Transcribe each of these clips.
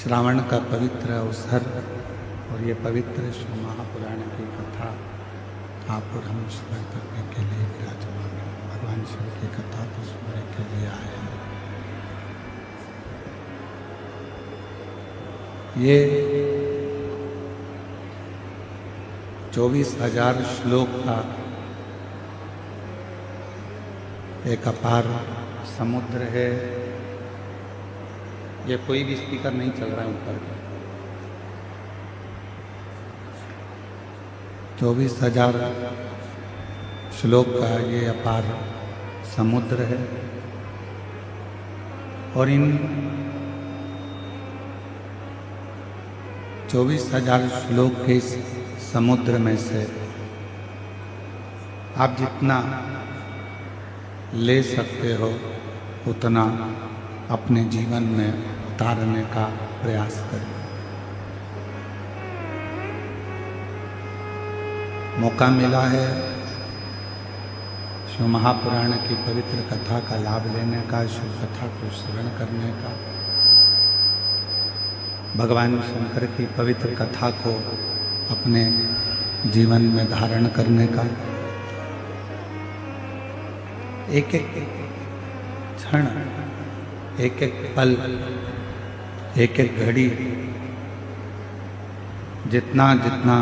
श्रावण का पवित्र अवसर और ये पवित्र शिव महापुराण की कथा आप और हम स्मरण करने के लिए विराजमान हैं। भगवान शिव की कथा को सुनने के लिए आए हैं। ये 24,000 श्लोक का एक अपार समुद्र है। ये कोई भी स्पीकर नहीं चल रहा है ऊपर का। 24,000 श्लोक का ये अपार समुद्र है और इन 24,000 श्लोक के इस समुद्र में से आप जितना ले सकते हो उतना अपने जीवन में उतारने का प्रयास करें। मौका मिला है शिव महापुराण की पवित्र कथा का लाभ लेने का, शिव कथा को श्रवण करने का, भगवान शंकर की पवित्र कथा को अपने जीवन में धारण करने का। एक एक क्षण, एक एक पल, एक एक घड़ी जितना जितना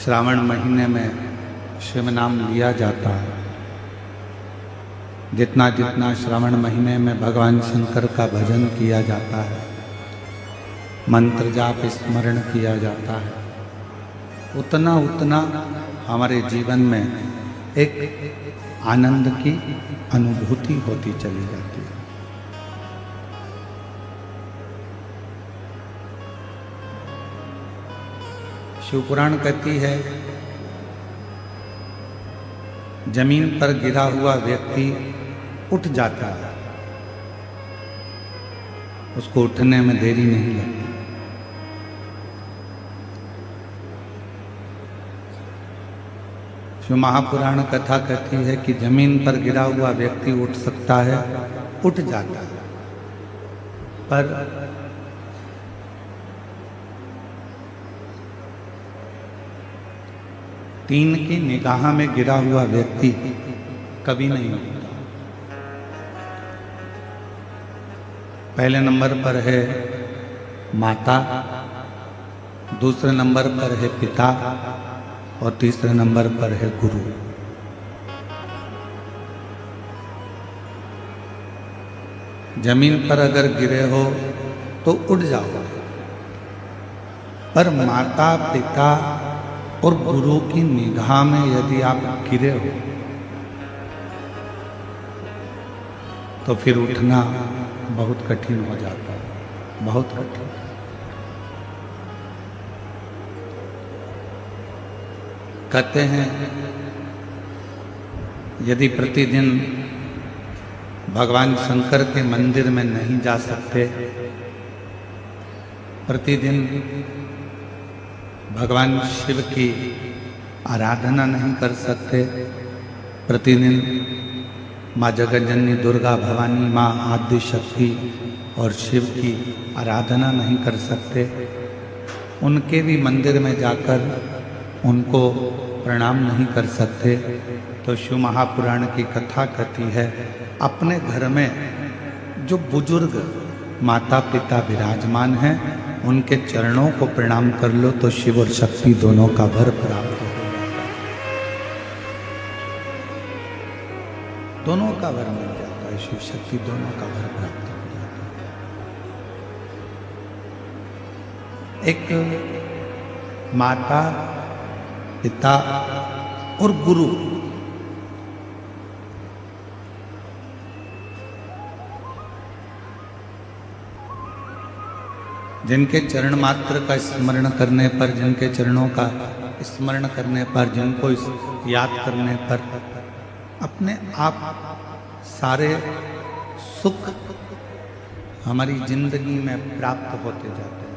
श्रावण महीने में शिव नाम लिया जाता है, जितना जितना श्रावण महीने में भगवान शंकर का भजन किया जाता है, मंत्र जाप स्मरण किया जाता है, उतना उतना हमारे जीवन में एक आनंद की अनुभूति होती चली जाती है। शिव पुराण कहती है जमीन पर गिरा हुआ व्यक्ति उठ जाता है, उसको उठने में देरी नहीं लगती। शिव महापुराण कथा कहती है कि जमीन पर गिरा हुआ व्यक्ति उठ सकता है, उठ जाता है, पर तीन की निगाह में गिरा हुआ व्यक्ति कभी नहीं उठता। पहले नंबर पर है माता, दूसरे नंबर पर है पिता और तीसरे नंबर पर है गुरु। जमीन पर अगर गिरे हो तो उठ जाओ, पर माता पिता और गुरु की निगाह में यदि आप गिरे हो तो फिर उठना बहुत कठिन हो जाता है, बहुत कठिन। कहते हैं यदि प्रतिदिन भगवान शंकर के मंदिर में नहीं जा सकते, प्रतिदिन भगवान शिव की आराधना नहीं कर सकते, प्रतिदिन माँ जगतजननी दुर्गा भवानी माँ आदि शक्ति और शिव की आराधना नहीं कर सकते, उनके भी मंदिर में जाकर उनको प्रणाम नहीं कर सकते, तो शिव महापुराण की कथा कहती है अपने घर में जो बुजुर्ग माता पिता विराजमान हैं उनके चरणों को प्रणाम कर लो तो शिव और शक्ति दोनों का वर प्राप्त हो जाता है, दोनों का वर मिल जाता है, शिव शक्ति दोनों का वर प्राप्त हो जाता है। एक माता पिता और गुरु जिनके चरण मात्र का स्मरण करने पर, जिनके चरणों का स्मरण करने पर, जिनको याद करने पर अपने आप सारे सुख हमारी जिंदगी में प्राप्त होते जाते हैं।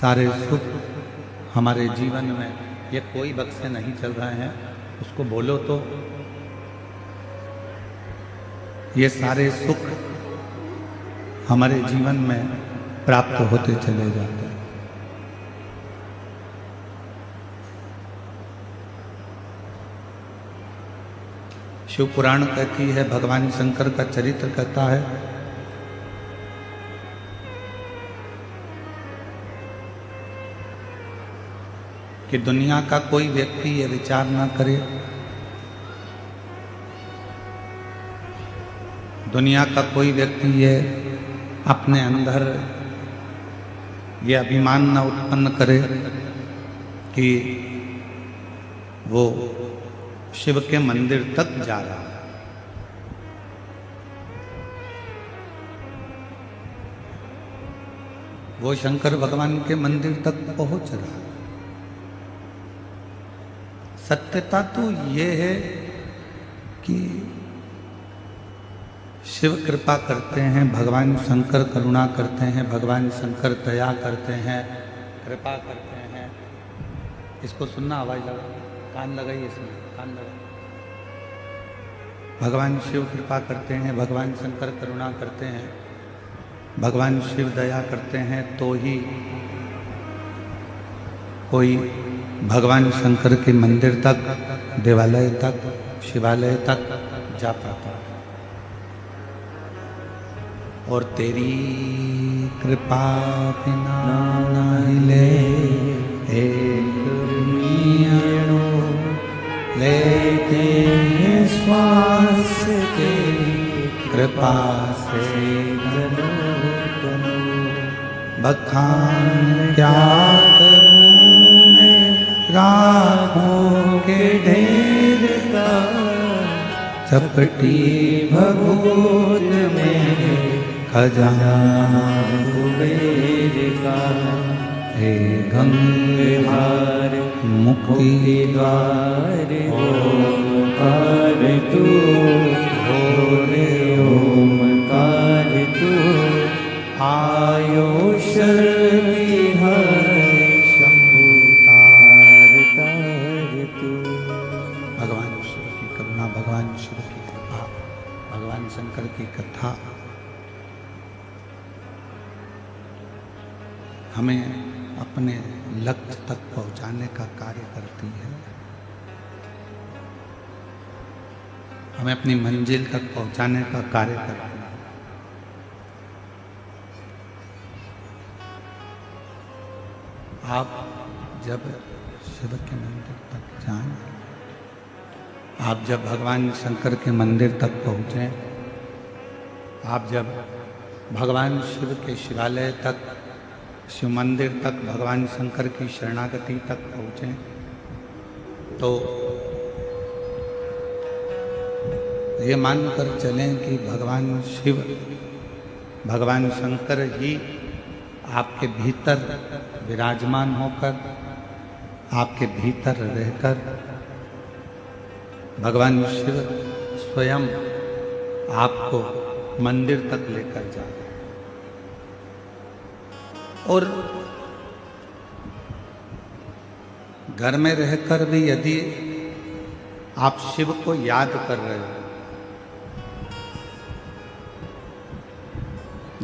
सारे सुख हमारे जीवन में, ये कोई बक्से नहीं चल रहे हैं, उसको बोलो तो ये सारे सुख हमारे जीवन में प्राप्त होते चले जाते हैं। शिव पुराण कहती है, भगवान शंकर का चरित्र कहता है कि दुनिया का कोई व्यक्ति ये विचार ना करे, दुनिया का कोई व्यक्ति ये अपने अंदर ये अभिमान न उत्पन्न करे कि वो शिव के मंदिर तक जा रहा है। वो शंकर भगवान के मंदिर तक पहुंच रहा है। सत्यता तो ये है कि शिव कृपा करते हैं, भगवान शंकर करुणा करते हैं, भगवान शंकर दया करते हैं, कृपा करते हैं। इसको सुनना, आवाज लगा, कान लगाइए, इसमें कान लगाइए। भगवान शिव कृपा करते हैं, भगवान शंकर करुणा करते हैं, भगवान शिव दया करते हैं, तो ही कोई भगवान शंकर के मंदिर तक, देवालय तक, शिवालय तक जा पाता है। और तेरी कृपा बिना ना हिले एक मियाणो, लेते श्वास के कृपा से बखान क्या करूं मैं राहों के ढेर का, चपटी भगोद में खजाना कुबेर का। हे गंगाहार मुक्ति द्वार ओमकार तू, भोले ओमकार तू, आयो शर्विहर शंभु तार तार तू। भगवान शिव की करुणा, भगवान शिव की कृपा, भगवान शंकर की कथा हमें अपने लक्ष्य तक पहुंचाने का कार्य करती है, हमें अपनी मंजिल तक पहुंचाने का कार्य करती है। आप जब शिव के मंदिर तक जाएं, आप जब भगवान शंकर के मंदिर तक पहुंचें, आप जब भगवान शिव के शिवालय तक, शिव मंदिर तक, भगवान शंकर की शरणागति तक पहुँचें, तो ये मानकर चलें कि भगवान शिव, भगवान शंकर ही आपके भीतर विराजमान होकर, आपके भीतर रहकर, भगवान शिव स्वयं आपको मंदिर तक लेकर जाए। और घर में रहकर भी यदि आप शिव को याद कर रहे हो,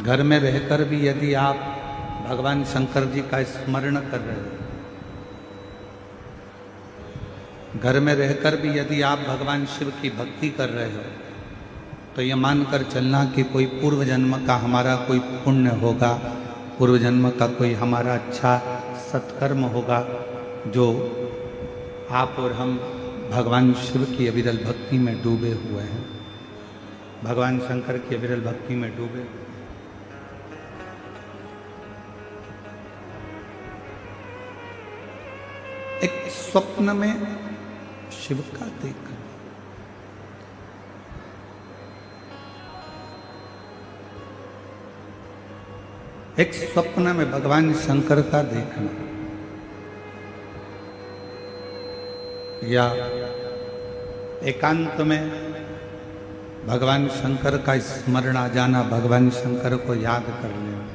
घर में रहकर भी यदि आप भगवान शंकर जी का स्मरण कर रहे हो, घर में रहकर भी यदि आप भगवान शिव की भक्ति कर रहे हो, तो ये मानकर चलना कि कोई पूर्व जन्म का हमारा कोई पुण्य होगा, पूर्व जन्म का कोई हमारा अच्छा सत्कर्म होगा, जो आप और हम भगवान शिव की अविरल भक्ति में डूबे हुए हैं, भगवान शंकर की अविरल भक्ति में डूबे। एक स्वप्न में शिव का देखना, एक स्वप्न में भगवान शंकर का देखना, या एकांत में भगवान शंकर का स्मरण आ जाना, भगवान शंकर को याद कर लेना।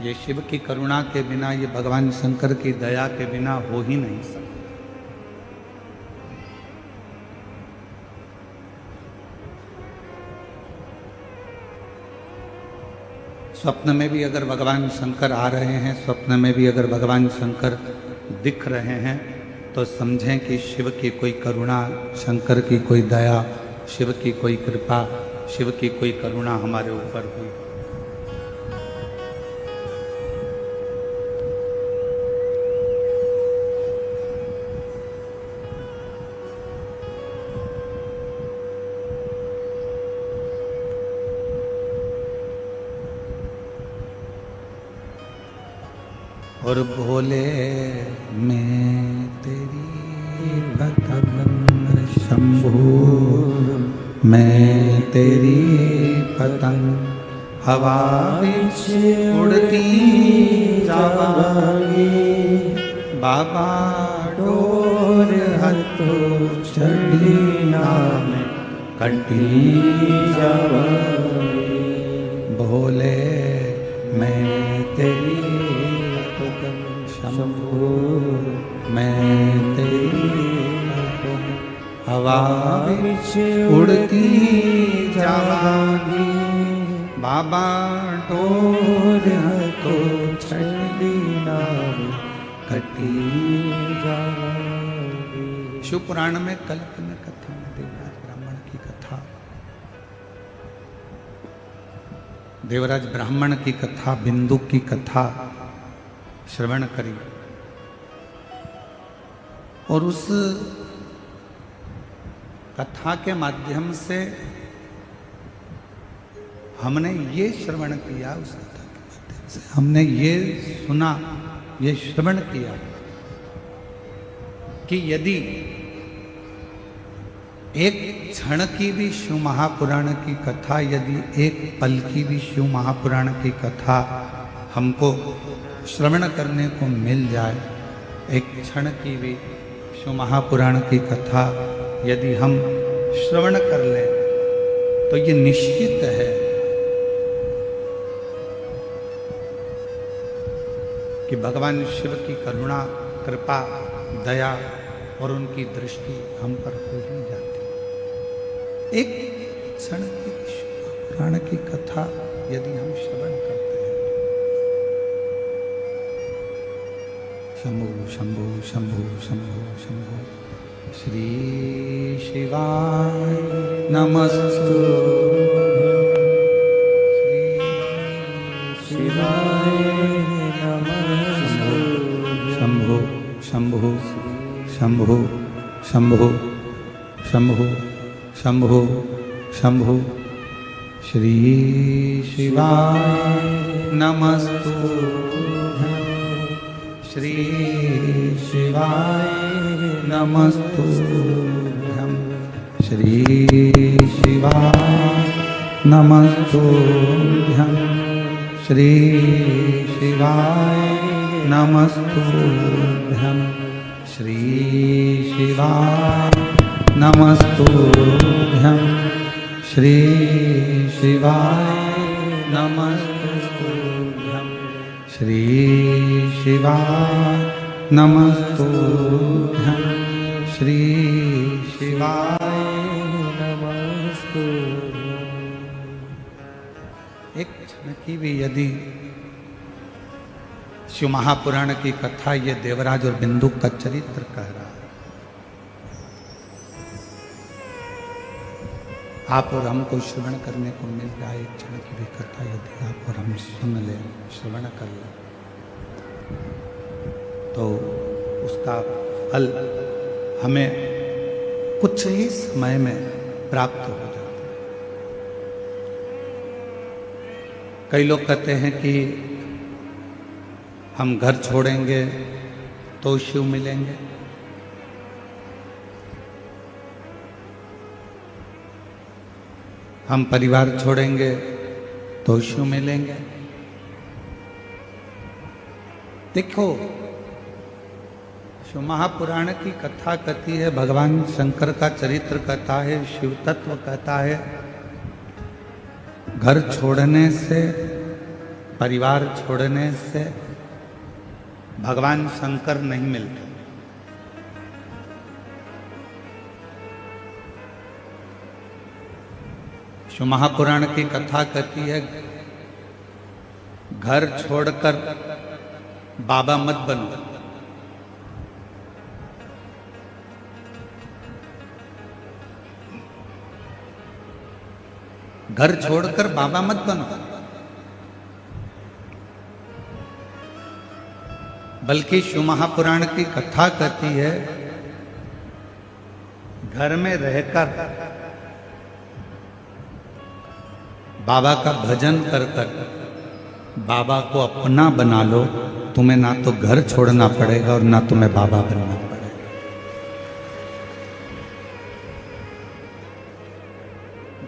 ये शिव की करुणा के बिना, ये भगवान शंकर की दया के बिना हो ही नहीं सकता। स्वप्न में भी अगर भगवान शंकर आ रहे हैं, स्वप्न में भी अगर भगवान शंकर दिख रहे हैं, तो समझें कि शिव की कोई करुणा, शंकर की कोई दया, शिव की कोई कृपा, शिव की कोई करुणा हमारे ऊपर हुई। और भोले मैं तेरी पतंग शंभू, मैं तेरी पतंग हवा बिच उड़ती जावांगी, बाबा डोर हथो चढ़ी नाम कटी जावांगी। भोले मैं तेरी शंभू, मैं तेरी हवा बिच उड़ती जावांगी, बाबा डोर को छड़ी नाम कटी जावांगी। शिव पुराण में कल्पना कथा में देवराज ब्राह्मण की कथा, देवराज ब्राह्मण की कथा, बिंदु की कथा श्रवण करी। और उस कथा के माध्यम से हमने ये श्रवण किया, उस कथा के माध्यम से हमने ये सुना, ये श्रवण किया कि यदि एक क्षण की भी शिव महापुराण की कथा, यदि एक पल की भी शिव महापुराण की कथा हमको श्रवण करने को मिल जाए, एक क्षण की भी शिव महापुराण की कथा यदि हम श्रवण कर लें, तो ये निश्चित है कि भगवान शिव की करुणा, कृपा, दया और उनकी दृष्टि हम पर हो ही जाती है। एक क्षण की शिव महापुराण की कथा यदि हम श्रवण करते हैं, शंभु शंभु शंभु शंभु शंभु, श्री शिवाय नमस्तु, श्री शिवाय नमस्तु, शंभु शंभु शंभु शंभु शंभु शंभु शंभु, श्री शिवाय नमस्तु, श्री शिवाय नमस्तुभ्यं, श्री शिवाय नमस्तुभ्यं, श्री शिवाय नमस्तुभ्यं, श्री शिवाय नमस्तुभ्यं, श्री शिवाय नमस्तुभ्यं, श्री शिवाय नमस्तुभ्यं, श्री शिवाय नमस्तुभ्यं। एक क्षण की भी यदि शिव महापुराण की कथा, ये देवराज और बिंदु का चरित्र कह रहा है, आप और हमको श्रवण करने को मिल जाए, एक क्षण की भी कथा यदि आप और हम सुन लें, श्रवण कर लें, तो उसका फल हमें कुछ ही समय में प्राप्त हो जाता है। कई लोग कहते हैं कि हम घर छोड़ेंगे तो शिव मिलेंगे, हम परिवार छोड़ेंगे तो शिव मिलेंगे। देखो, शिव महापुराण की कथा कहती है, भगवान शंकर का चरित्र कहता है, शिव तत्व कहता है, घर छोड़ने से, परिवार छोड़ने से भगवान शंकर नहीं मिलते। शिव महापुराण की कथा कहती है, घर छोड़कर बाबा मत बनो। घर छोड़कर बाबा मत बनो, बल्कि शिव महापुराण की कथा कहती है घर में रहकर बाबा का भजन कर कर बाबा को अपना बना लो। तुम्हें ना तो घर छोड़ना पड़ेगा और ना तुम्हें बाबा बनना पड़ेगा।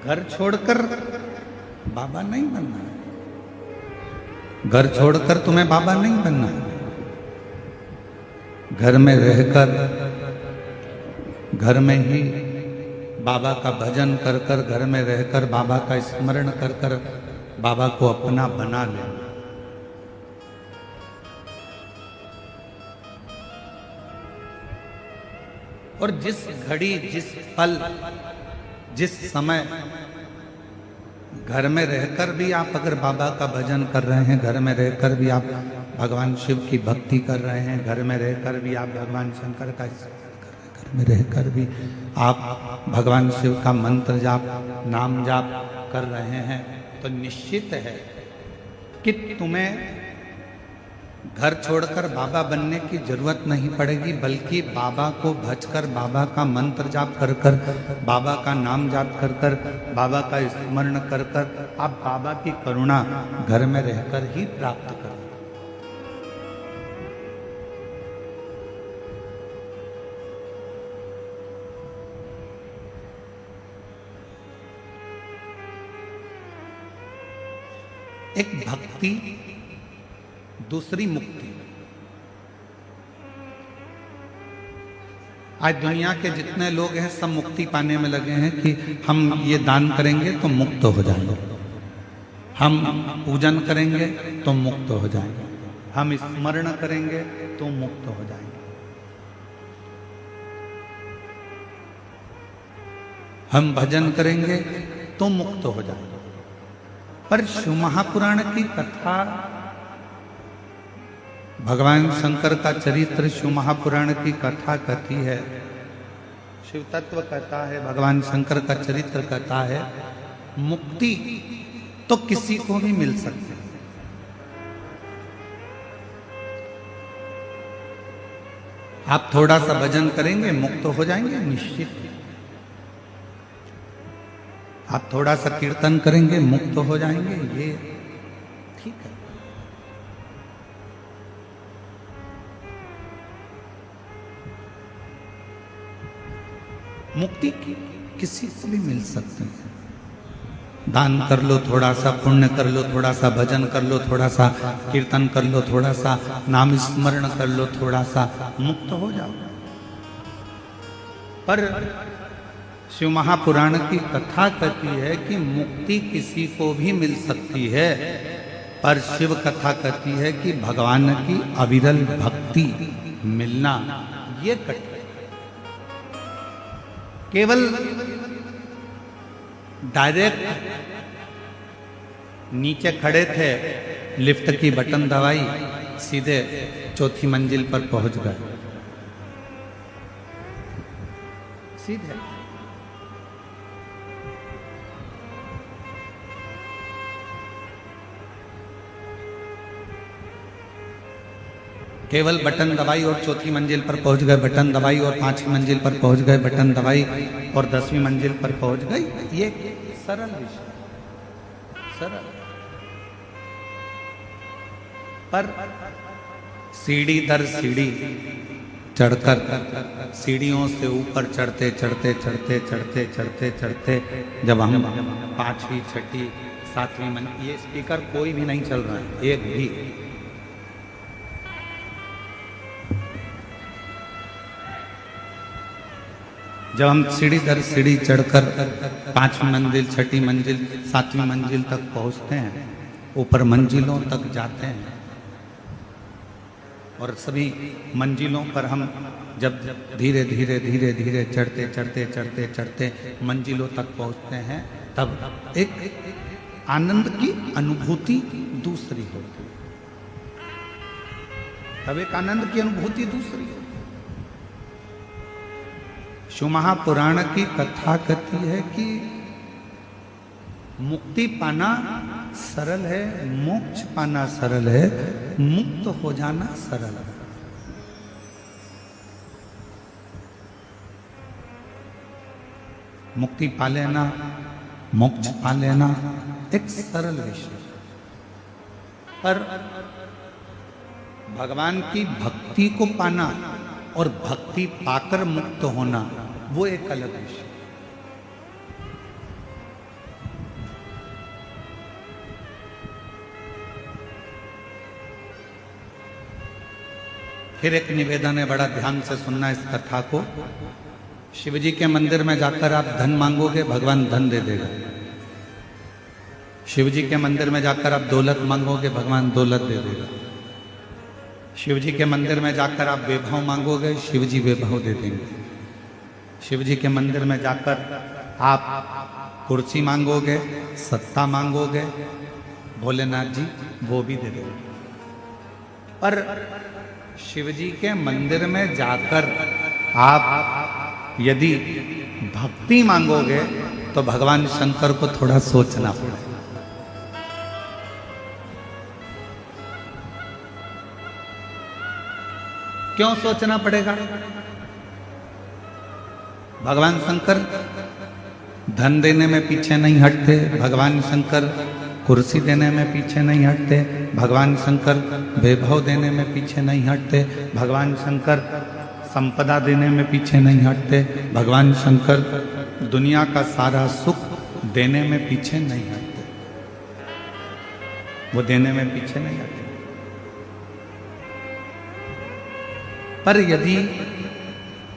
घर छोड़कर बाबा नहीं बनना है, घर छोड़कर तुम्हें बाबा नहीं बनना है। घर में रहकर, घर में ही बाबा का भजन कर कर, घर में रहकर बाबा का स्मरण कर कर बाबा को अपना बना लेना। और जिस घड़ी, जिस पल, जिस समय घर में रहकर भी आप अगर बाबा का भजन कर रहे हैं, घर में रहकर भी आप भगवान शिव की भक्ति कर रहे हैं, घर में रहकर भी आप भगवान शंकर का स्मरण कर रहे हैं, घर में रहकर भी आप भगवान शिव का मंत्र जाप, नाम जाप कर रहे हैं, तो निश्चित है कि तुम्हें घर छोड़कर बाबा बनने की जरूरत नहीं पड़ेगी, बल्कि बाबा को भजकर, बाबा का मंत्र जाप कर कर, बाबा का नाम जाप कर कर, बाबा का स्मरण कर कर आप बाबा की करुणा घर में रहकर ही प्राप्त करो। एक भक्ति, दूसरी मुक्ति। आज दुनिया के जितने लोग हैं सब मुक्ति पाने में लगे हैं कि हम ये दान करेंगे तो मुक्त हो जाएंगे, हम पूजन करेंगे तो मुक्त हो जाएंगे, हम स्मरण करेंगे तो मुक्त हो जाएंगे, हम भजन करेंगे तो मुक्त हो जाएंगे। पर शिव महापुराण की कथा, भगवान शंकर का चरित्र शिव महापुराण की कथा कहती है, शिव तत्व कहता है, भगवान शंकर का चरित्र कहता है, मुक्ति तो किसी को भी मिल सकती है। आप थोड़ा सा भजन करेंगे मुक्त हो जाएंगे निश्चित। आप थोड़ा सा कीर्तन करेंगे मुक्त हो जाएंगे, ये ठीक है। मुक्ति किसी को भी मिल सकती है। दान कर लो थोड़ा सा, पुण्य कर लो थोड़ा सा, भजन कर लो थोड़ा सा, कीर्तन कर लो थोड़ा सा, नाम स्मरण कर लो थोड़ा सा, मुक्त हो जाओ। पर शिव महापुराण की कथा कहती है कि मुक्ति किसी को भी मिल सकती है, पर शिव कथा कहती है कि भगवान की अविरल भक्ति मिलना ये कठिन। केवल डायरेक्ट नीचे खड़े थे, लिफ्ट की बटन दबाई, सीधे चौथी मंजिल पर पहुंच गए, सीधे। केवल बटन दबाई और चौथी मंजिल पर पहुंच गए, बटन दबाई और पांचवी मंजिल पर पहुंच गए, बटन दबाई और 10वीं मंजिल पर पहुंच गई। ये सरल विषय, सरल। पर सीढ़ी दर सीढ़ी चढ़कर, सीढ़ियों से ऊपर चढ़ते चढ़ते चढ़ते चढ़ते चढ़ते चढ़ते जब हम 5वीं 6ठी 7वीं मंजिल, ये स्पीकर कोई भी नहीं चल रहा है, एक भी। जब हम सीढ़ी दर सीढ़ी चढ़कर 5वीं मंजिल, 6ठी मंजिल, 7वीं मंजिल तक पहुंचते हैं, ऊपर मंजिलों तक जाते हैं, और सभी मंजिलों पर हम जब धीरे धीरे धीरे धीरे चढ़ते चढ़ते चढ़ते चढ़ते मंजिलों तक पहुंचते हैं, तब एक आनंद की अनुभूति दूसरी होती है, तब एक आनंद की अनुभूति दूसरी होती है। शिव महापुराण की कथा कहती है कि मुक्ति पाना सरल है, मोक्ष पाना सरल है, मुक्त हो जाना सरल है। मुक्ति पा लेना, मोक्ष पा लेना एक सरल विषय, पर भगवान की भक्ति को पाना और भक्ति पाकर मुक्त होना वो एक अलग विषय। फिर एक निवेदन है, बड़ा ध्यान से सुनना इस कथा को। शिव जी के मंदिर में जाकर आप धन मांगोगे, भगवान धन दे देगा। शिव जी के मंदिर में जाकर आप दौलत मांगोगे, भगवान दौलत दे देगा। शिव जी के मंदिर में जाकर आप वैभव मांगोगे, शिव जी वैभव दे देंगे। शिव जी के मंदिर में जाकर आप कुर्सी मांगोगे, सत्ता मांगोगे, भोलेनाथ जी वो भी दे देंगे। पर शिव जी के मंदिर में जाकर आप यदि भक्ति मांगोगे तो भगवान शंकर को थोड़ा सोचना पड़ेगा। क्यों सोचना पड़ेगा? भगवान शंकर धन देने में पीछे नहीं हटते, भगवान शंकर कुर्सी देने में पीछे नहीं हटते, भगवान शंकर वैभव देने में पीछे नहीं हटते, भगवान शंकर संपदा देने में पीछे नहीं हटते, भगवान शंकर दुनिया का सारा सुख देने में पीछे नहीं हटते, वो देने में पीछे नहीं हटते। पर यदि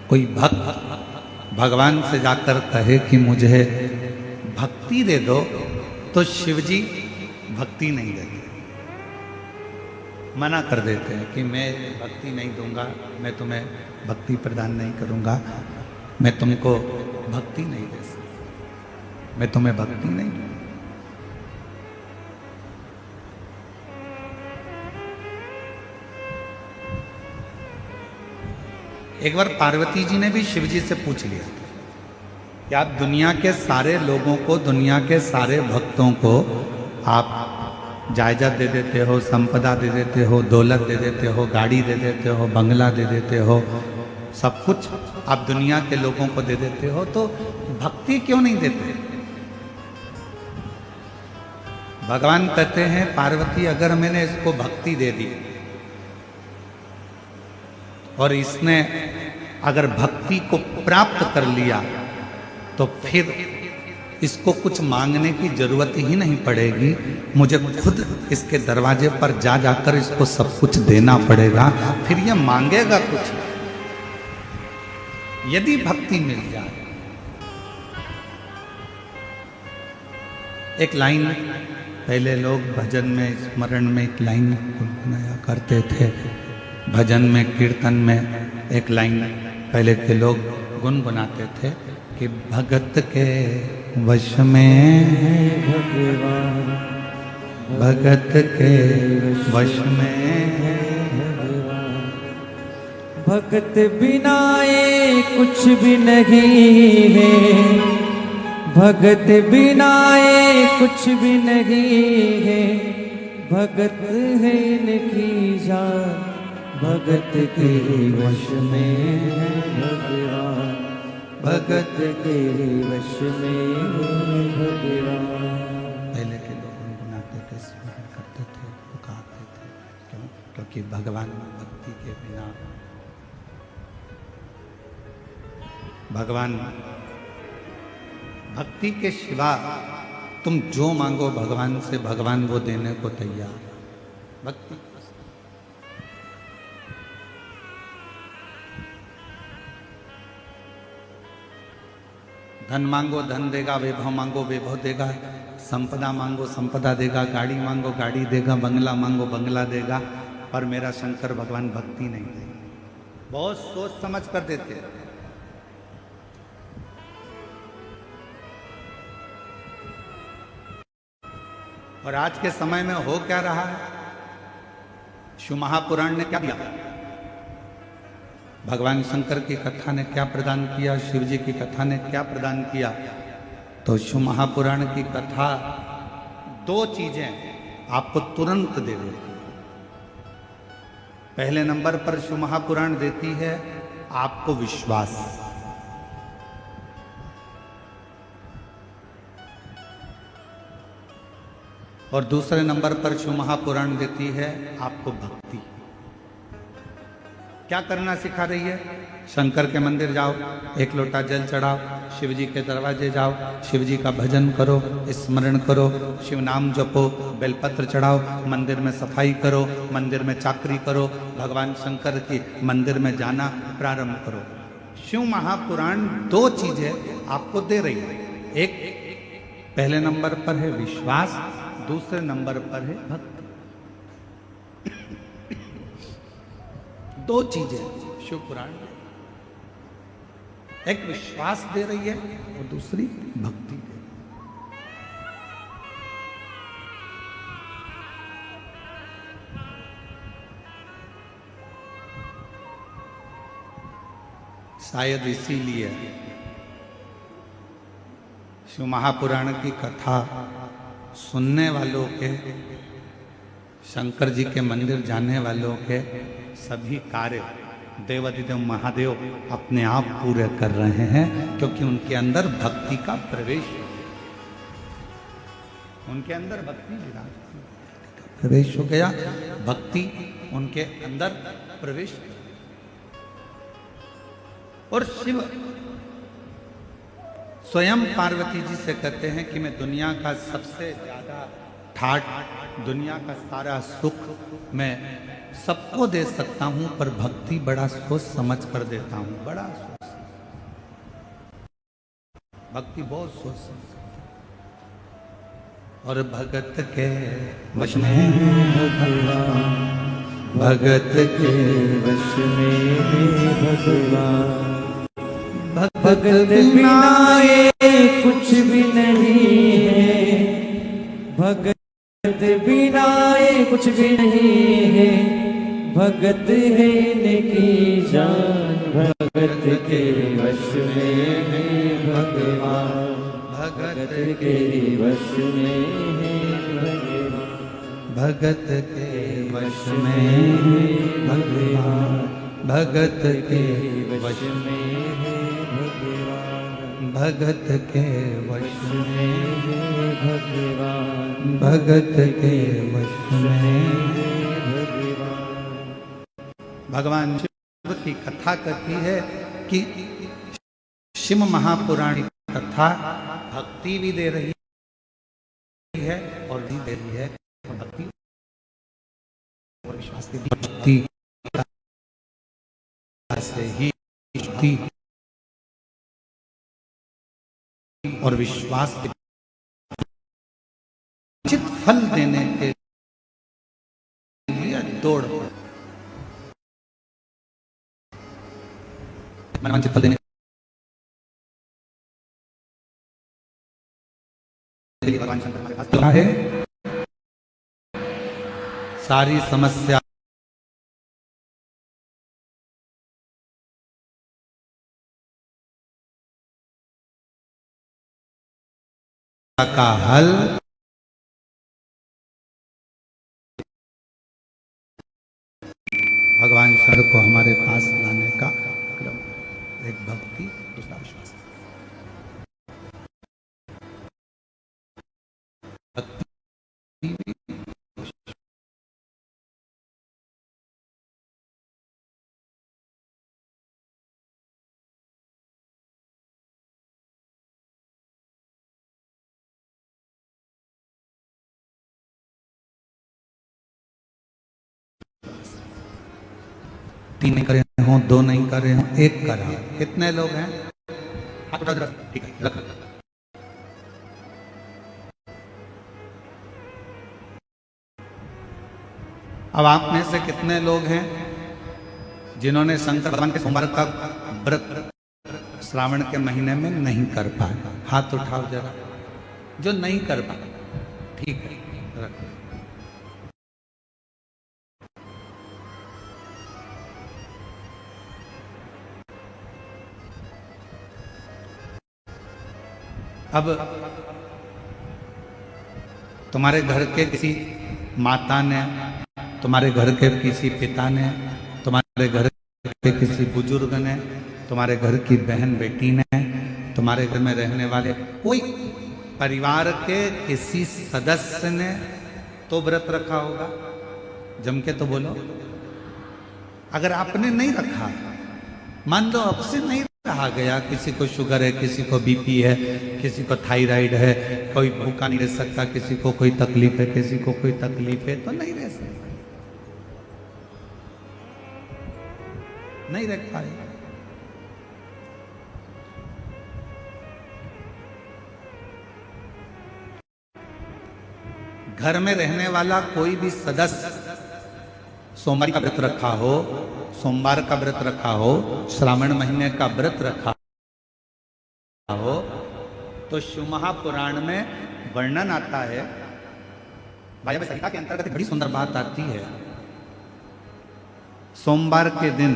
कोई भक्त भगवान से जाकर कहे कि मुझे भक्ति दे दो, तो शिव जी भक्ति नहीं देते, मना कर देते हैं कि मैं भक्ति नहीं दूंगा, मैं तुम्हें भक्ति प्रदान नहीं करूंगा, मैं तुमको भक्ति नहीं दे सकता, मैं तुम्हें भक्ति नहीं दूंगा। एक बार पार्वती जी ने भी शिव जी से पूछ लिया कि आप दुनिया के सारे लोगों को, दुनिया के सारे भक्तों को आप जायदाद दे देते हो, संपदा दे देते हो, दौलत दे देते हो, गाड़ी दे देते हो, बंगला दे देते हो, सब कुछ आप दुनिया के लोगों को दे देते हो, तो भक्ति क्यों नहीं देते? भगवान कहते हैं पार्वती, अगर मैंने इसको भक्ति दे दी और इसने अगर भक्ति को प्राप्त कर लिया तो फिर इसको कुछ मांगने की जरूरत ही नहीं पड़ेगी, मुझे खुद इसके दरवाजे पर जा जाकर इसको सब कुछ देना पड़ेगा, फिर ये मांगेगा कुछ यदि भक्ति मिल जाए। एक लाइन पहले लोग भजन में, स्मरण में एक लाइन गुनगुनाया करते थे, भजन में, कीर्तन में एक लाइन पहले के लोग गुनगुनाते थे कि भगत के वश में है भगवान, भगत के वश में है भगवान, भगत बिना ये कुछ भी नहीं है, भगत बिना ये कुछ भी नहीं है, भगत है इनकी जान, भगत के वश में है भगवान, भगत के वश में है भगवान। पहले के लोग गुनगुनाते थे, स्मरण करते थे, पुकारते थे। क्यों? क्योंकि भगवान भक्ति के बिना, भगवान भक्ति के सिवा तुम जो मांगो भगवान से, भगवान वो देने को तैयार। भक्ति धन मांगो धन देगा, वैभव मांगो वैभव देगा, संपदा मांगो संपदा देगा, गाड़ी मांगो गाड़ी देगा, बंगला मांगो बंगला देगा, पर मेरा शंकर भगवान भक्ति नहीं देगा। बहुत सोच समझ कर देते हैं। और आज के समय में हो क्या रहा है? शिव महापुराण ने क्या दिया? भगवान शंकर की कथा ने क्या प्रदान किया? शिव जी की कथा ने क्या प्रदान किया? तो शिव महापुराण की कथा दो चीजें आपको तुरंत दे देती है। पहले नंबर पर शिव महापुराण देती है आपको विश्वास, और दूसरे नंबर पर शिव महापुराण देती है आपको भक्ति। क्या करना सिखा रही है? शंकर के मंदिर जाओ, एक लोटा जल चढ़ाओ, शिव जी के दरवाजे जाओ, शिव जी का भजन करो, स्मरण करो, शिव नाम जपो, बेलपत्र चढ़ाओ, मंदिर में सफाई करो, मंदिर में चाकरी करो, भगवान शंकर की मंदिर में जाना प्रारंभ करो। शिव महापुराण दो चीजें आपको दे रही है। एक पहले नंबर पर है विश्वास, दूसरे नंबर पर है भक्ति। दो चीजें शिव पुराण में, एक विश्वास दे रही है और दूसरी भक्ति दे रही है। शायद इसीलिए शिव महापुराण की कथा सुनने वालों के, शंकर जी के मंदिर जाने वालों के सभी कार्य देवाधिदेव महादेव अपने आप पूरे कर रहे हैं, क्योंकि उनके अंदर भक्ति का प्रवेश है। उनके अंदर भक्ति का प्रवेश हो गया, भक्ति उनके अंदर प्रवेश। और शिव स्वयं पार्वती जी से कहते हैं कि मैं दुनिया का सबसे ज्यादा ठाट, दुनिया का सारा सुख मैं सबको दे सकता हूं, पर भक्ति बड़ा सोच समझ कर देता हूं, बड़ा सोच, भक्ति बहुत सोच समझ। और भगत के वश में भगवान, भगत के वश में भगवान, भगत बिना ये कुछ भी नहीं है, भगत बिना ये कुछ भी नहीं है, भगत है इनकी जान, भगत के वश में है भगवान, भगत के वश में है भगवान, भगत के वश में है भगवान, भगत के वश में है भगवान, भगत के वश में है भगवान, भगत के वश में है भगवान। भगवान शिव की कथा कहती है कि शिव महापुराण की कथा भक्ति भी दे रही है और भी दे रही है, भक्ति और विश्वास की भक्ति से ही और विश्वास के उचित फल देने के लिए दौड़, मनवांछित फल देने के लिए भगवान शंकर हमारे पास क्या है? सारी समस्या का हल भगवान शंकर को हमारे पास लाने का क्रम, एक भक्ति, दूसरा विश्वास। भक्ति तीन नहीं करे हों, दो नहीं करे हों, एक करा। कितने लोग हैं? ठीक है, रख। अब आप में से कितने लोग हैं जिन्होंने शंकर भगवान के सोमवार का व्रत श्रावण के महीने में नहीं कर पाए? हाथ उठाओ जरा, जो नहीं कर पाए। ठीक है, अब तुम्हारे घर के किसी माता ने, तुम्हारे घर के किसी पिता ने, तुम्हारे घर के किसी बुजुर्ग ने, तुम्हारे घर की बहन बेटी ने, तुम्हारे घर में रहने वाले कोई परिवार के किसी सदस्य ने तो व्रत रखा होगा। जम के तो बोलो। अगर आपने नहीं रखा, मान लो आपसे नहीं रहा गया, किसी को शुगर है, किसी को बीपी है, किसी को थायराइड है, कोई भूखा नहीं रह सकता, किसी को कोई तकलीफ है, किसी को कोई तकलीफ है, तो नहीं रह सकता, नहीं रह पाए। घर में रहने वाला कोई भी सदस्य सोमवार का व्रत रखा हो, सोमवार का व्रत रखा हो, श्रावण महीने का व्रत रखा हो, तो शिव महापुराण में वर्णन आता है, भाई संहिता के अंतर्गत बड़ी सुंदर बात आती है। सोमवार के दिन,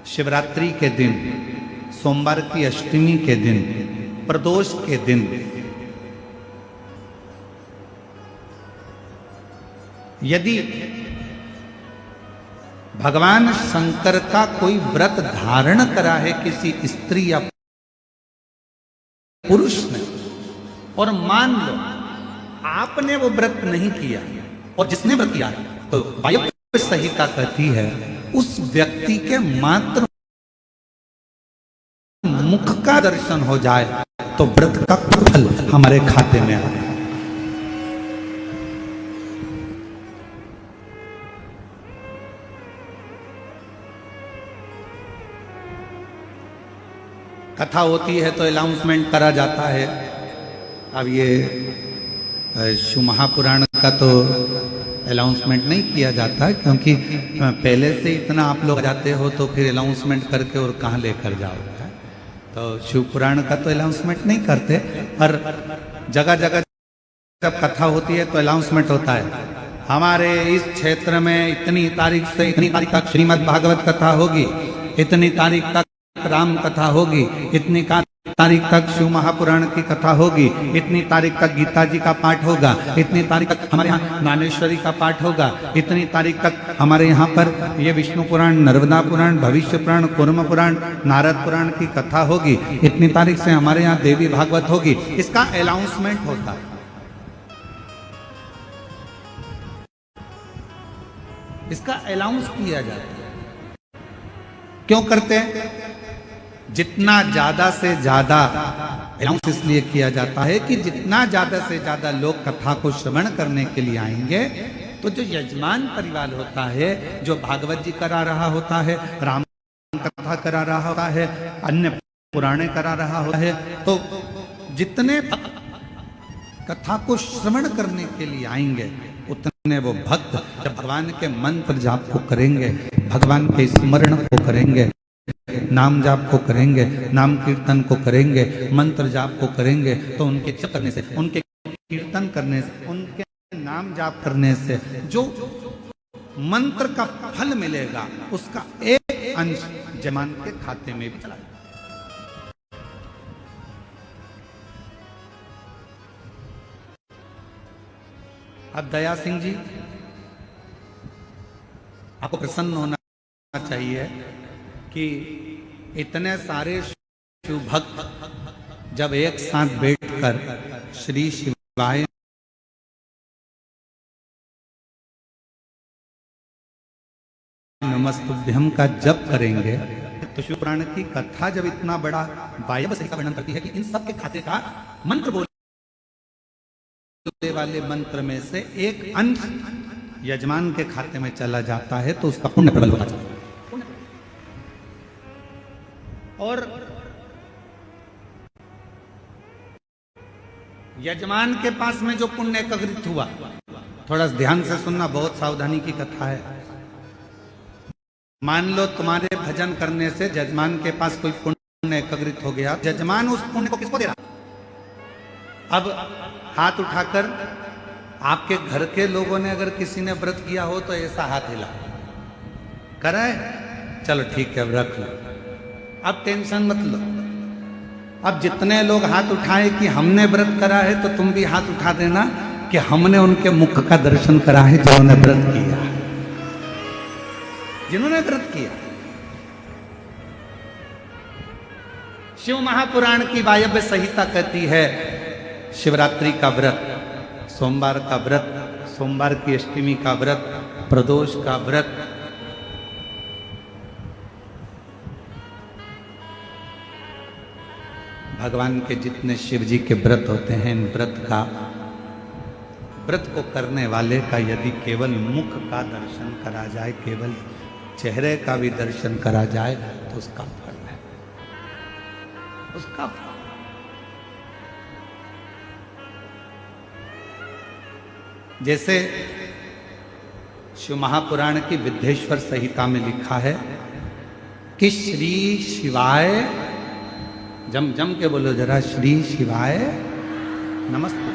शिवरात्रि के दिन, सोमवार की अष्टमी के दिन, प्रदोष के दिन यदि भगवान शंकर का कोई व्रत धारण करा है किसी स्त्री या पुरुष ने, और मान लो आपने वो व्रत नहीं किया और जिसने व्रत किया तो वायव्य संहिता कहती है उस व्यक्ति के मात्र मुख का दर्शन हो जाए तो व्रत का फल हमारे खाते में आए। कथा होती है तो अनाउंसमेंट करा जाता है। अब ये शिव महापुराण का तो अनाउंसमेंट नहीं किया जाता, क्योंकि पहले से इतना आप लोग जाते हो तो फिर अनाउंसमेंट करके और कहाँ लेकर जाओगे। तो शिव पुराण का तो अनाउंसमेंट नहीं करते, पर जगह जगह जब कथा होती है तो अनाउंसमेंट होता है, हमारे इस क्षेत्र में इतनी तारीख से इतनी तारीख तक श्रीमद् भागवत कथा होगी, इतनी तारीख तक राम कथा होगी, इतनी तारीख तक शिव महापुराण की कथा होगी, इतनी तारीख तक गीता जी का पाठ होगा, इतनी तारीख तक हमारे यहाँ ज्ञानेश्वरी का पाठ होगा, इतनी तारीख तक हमारे यहाँ पर ये विष्णु पुराण, नर्मदा पुराण, भविष्य पुराण, कूर्म पुराण, नारद पुराण की कथा होगी, इतनी तारीख से हमारे यहाँ देवी भागवत होगी। इसका अनाउंसमेंट होता है। इसका अनाउंस किया जाता है। क्यों करते हैं? जितना ज्यादा से ज्यादा अनाउंस इसलिए किया जाता है कि जितना ज्यादा से ज्यादा लोग कथा को श्रवण करने के लिए आएंगे तो जो यजमान परिवार होता है, जो भागवत जी करा रहा होता है, राम कथा करा रहा होता है, अन्य पुराणे करा रहा होता है, तो जितने कथा को श्रवण करने के लिए आएंगे उतने वो भक्त जब भगवान के मंत्र जाप को करेंगे, भगवान के स्मरण को करेंगे, नाम जाप को करेंगे, नाम कीर्तन को करेंगे, मंत्र जाप को करेंगे, तो उनके जप करने से, उनके कीर्तन करने से, उनके नाम जाप करने से जो मंत्र का फल मिलेगा उसका एक अंश जमान के खाते में भी चला जाएगा। अब दया सिंह जी, आपको प्रसन्न होना चाहिए कि इतने सारे शिव भक्त जब एक साथ बैठकर श्री शिवाय नमस्तुभ्यम का जप करेंगे तो शिव पुराण की कथा जब इतना बड़ा वायव्य संहिता वर्णन करती है कि इन सब के खाते का मंत्र बोलने वाले मंत्र में से एक अंश यजमान के खाते में चला जाता है तो उसका पुण्य प्रबल होता है। और यजमान के पास में जो पुण्य एकत्रित हुआ, थोड़ा ध्यान से सुनना, बहुत सावधानी की कथा है। मान लो तुम्हारे भजन करने से यजमान के पास कोई पुण्य एकत्रित हो गया, यजमान उस पुण्य को किसको दे रहा? अब हाथ उठाकर आपके घर के लोगों ने अगर किसी ने व्रत किया हो तो ऐसा हाथ हिला करे, चलो ठीक है अब रख लो, अब टेंशन मत लो। अब जितने लोग हाथ उठाए कि हमने व्रत करा है, तो तुम भी हाथ उठा देना कि हमने उनके मुख का दर्शन करा है जिन्होंने व्रत किया, जिन्होंने व्रत किया। शिव महापुराण की वायव्य संहिता कहती है शिवरात्रि का व्रत, सोमवार का व्रत, सोमवार की अष्टमी का व्रत, प्रदोष का व्रत, भगवान के जितने शिव जी के व्रत होते हैं, इन व्रत को करने वाले का यदि केवल मुख का दर्शन करा जाए, केवल चेहरे का भी दर्शन करा जाए, तो उसका फल है, उसका फल। जैसे शिव महापुराण की विद्येश्वर संहिता में लिखा है कि श्री शिवाय, जम के बोलो जरा, श्री शिवाय नमस्ते।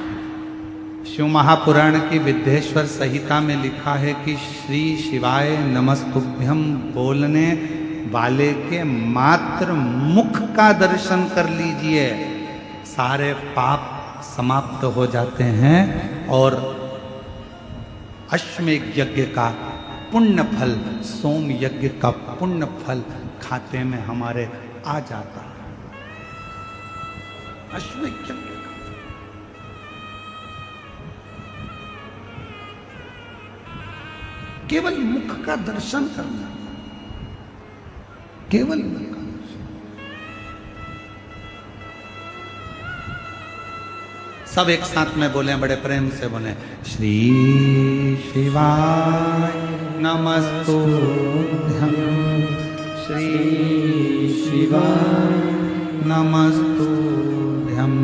शिव महापुराण की विद्येश्वर संहिता में लिखा है कि श्री शिवाय नमस्तुभ्यम बोलने वाले के मात्र मुख का दर्शन कर लीजिए, सारे पाप समाप्त हो जाते हैं और अश्वमेध यज्ञ का पुण्य फल, सोम यज्ञ का पुण्य फल खाते में हमारे आ जाता है। अश्वमेध यज्ञ का केवल मुख का दर्शन करना, केवल मुख का दर्शन। सब एक साथ में बोले, बड़े प्रेम से बोले, श्री शिवाय नमस्तुभ्यं, श्री शिवाय नमस्तुभ्यं,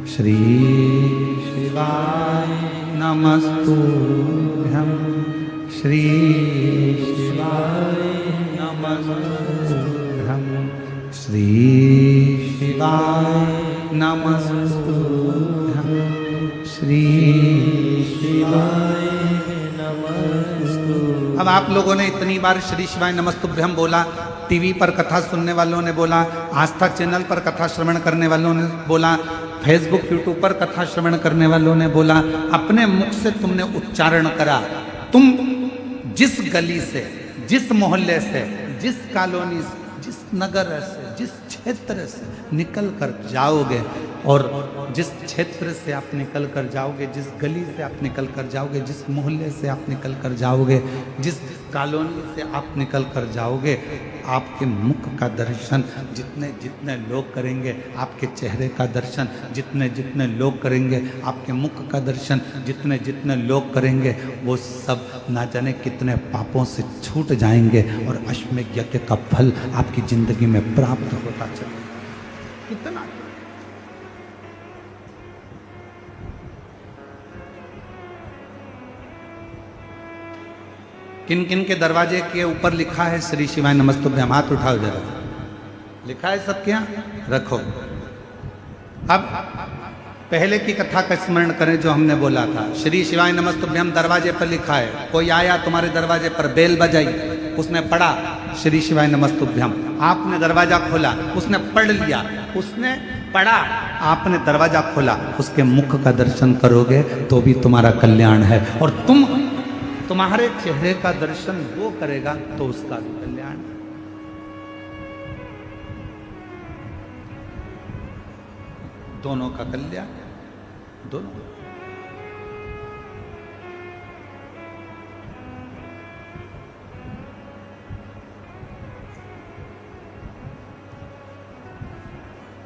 श्री शिवाय नमस्तुभ्यं, श्री शिवाय नमस्तुभ्यं, श्री शिवाय नमस्तुभ्यं, श्री शिवाय नमस्तुभ्यं। अब आप लोगों ने इतनी बार श्री शिवाय नमस्तुभ्यं बोला, टीवी पर कथा सुनने वालों ने बोला, आस्था चैनल पर कथा श्रवण करने वालों ने बोला, फेसबुक यूट्यूब पर कथा श्रवण करने वालों ने बोला, अपने मुख से तुमने उच्चारण करा। तुम जिस गली से, जिस मोहल्ले से, जिस कॉलोनी से, जिस नगर से, जिस क्षेत्र से निकल कर जाओगे, और जिस क्षेत्र से आप निकल कर जाओगे, जिस गली से आप निकल कर जाओगे, जिस मोहल्ले से आप निकल कर जाओगे, जिस कॉलोनी से आप निकल कर जाओगे, आपके मुख का दर्शन जितने जितने लोग करेंगे, आपके चेहरे का दर्शन जितने जितने लोग करेंगे, आपके मुख का दर्शन जितने जितने लोग करेंगे, वो सब ना जाने कितने पापों से छूट जाएंगे और अश्वमेध यज्ञ का फल आपकी जिंदगी में प्राप्त होता चलेगा। कितना किन किन के दरवाजे के ऊपर लिखा है श्री शिवाय नमस्तुभ्यं? हाथ उठाओ जरा, लिखा है सबके यहाँ? रखो। अब पहले की कथा का स्मरण करें जो हमने बोला था। श्री शिवाय नमस्तुभ्यं दरवाजे पर लिखा है। कोई आया तुम्हारे दरवाजे पर, बेल बजाई, उसने पढ़ा श्री शिवाय नमस्तुभ्यं, आपने दरवाजा खोला, उसने पढ़ लिया, उसने पढ़ा, आपने दरवाजा खोला, उसके मुख का दर्शन करोगे तो भी तुम्हारा कल्याण है, और तुम्हारे चेहरे का दर्शन वो करेगा तो उसका भी कल्याण। दोनों का कल्याण, दोनों।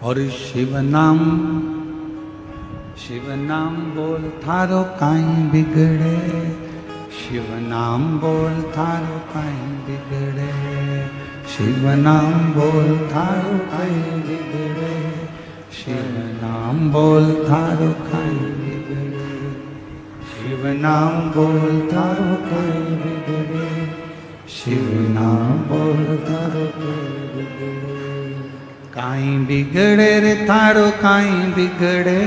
और शिव नाम बोल थारो काई बिगड़े, शिव नाम बोल थारो काई बिगड़े, शिव नाम बोल थारो काई बिगड़े, शिव नाम बोल थारो काई बिगड़े, शिव नाम बोल थारो काई बिगड़े, शिव नाम बोल थारो काई बिगड़े। काई बिगड़े रे थारो काई बिगड़े,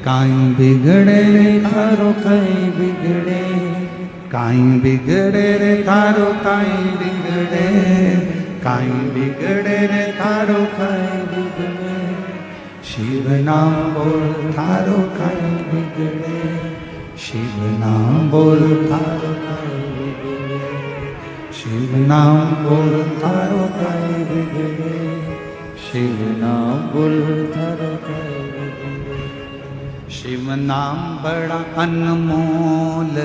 काई बिगड़े रे थारो काई बिगड़े, काई बिगड़े रे थारो काई बिगड़े, काई बिगड़े रे थारो काई बिगड़े, शिव नाम बोल थारो काई बिगड़े, शिव नाम बोल थारो काई बिगड़े, शिव नाम बोल थारो काई बिगड़े, शिव नाम बोल थारो काई बिगड़े। शिव नाम बड़ा अनमोल